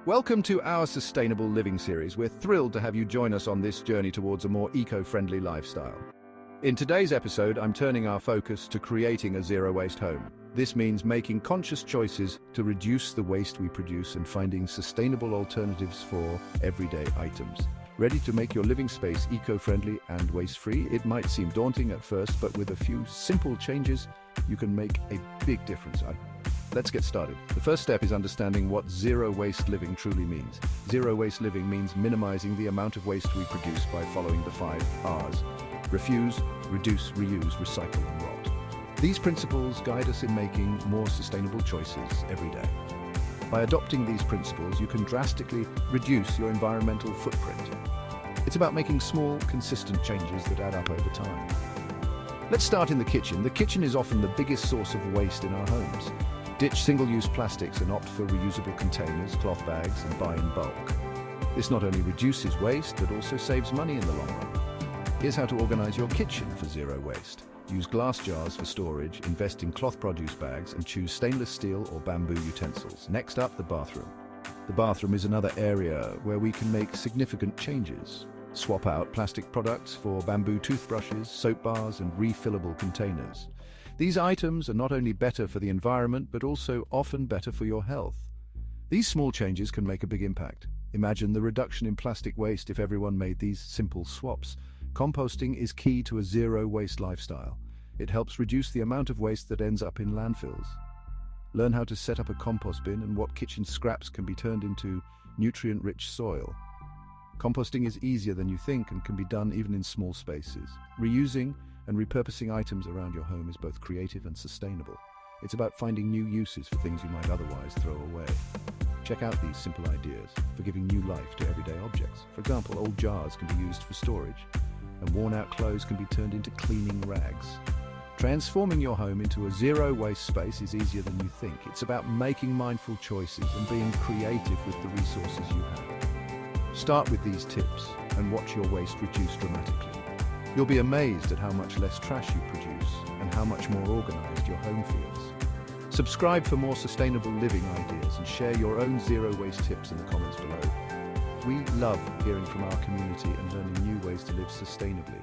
Welcome to our Sustainable Living series. We're thrilled to have you join us on this journey towards a more eco-friendly lifestyle. In today's episode, I'm turning our focus to creating a zero-waste home. This means making conscious choices to reduce the waste we produce and finding sustainable alternatives for everyday items. Ready to make your living space eco-friendly and waste-free? It might seem daunting at first, but with a few simple changes, you can make a big difference. Let's get started. The first step is understanding what zero-waste living truly means. Zero-waste living means minimizing the amount of waste we produce by following the 5 R's. Refuse, reduce, reuse, recycle, and rot. These principles guide us in making more sustainable choices every day. By adopting these principles, you can drastically reduce your environmental footprint. It's about making small, consistent changes that add up over time. Let's start in the kitchen. The kitchen is often the biggest source of waste in our homes. Ditch single-use plastics and opt for reusable containers, cloth bags, and buy in bulk. This not only reduces waste, but also saves money in the long run. Here's how to organize your kitchen for zero waste. Use glass jars for storage, invest in cloth produce bags, and choose stainless steel or bamboo utensils. Next up, the bathroom. The bathroom is another area where we can make significant changes. Swap out plastic products for bamboo toothbrushes, soap bars, and refillable containers. These items are not only better for the environment, but also often better for your health. These small changes can make a big impact. Imagine the reduction in plastic waste if everyone made these simple swaps. Composting is key to a zero-waste lifestyle. It helps reduce the amount of waste that ends up in landfills. Learn how to set up a compost bin and what kitchen scraps can be turned into nutrient-rich soil. Composting is easier than you think and can be done even in small spaces. Reusing and repurposing items around your home is both creative and sustainable. It's about finding new uses for things you might otherwise throw away. Check out these simple ideas for giving new life to everyday objects. For example, old jars can be used for storage, and worn-out clothes can be turned into cleaning rags. Transforming your home into a zero-waste space is easier than you think. It's about making mindful choices and being creative with the resources you have. Start with these tips and watch your waste reduce dramatically. You'll be amazed at how much less trash you produce and how much more organized your home feels. Subscribe for more sustainable living ideas and share your own zero-waste tips in the comments below. We love hearing from our community and learning new ways to live sustainably.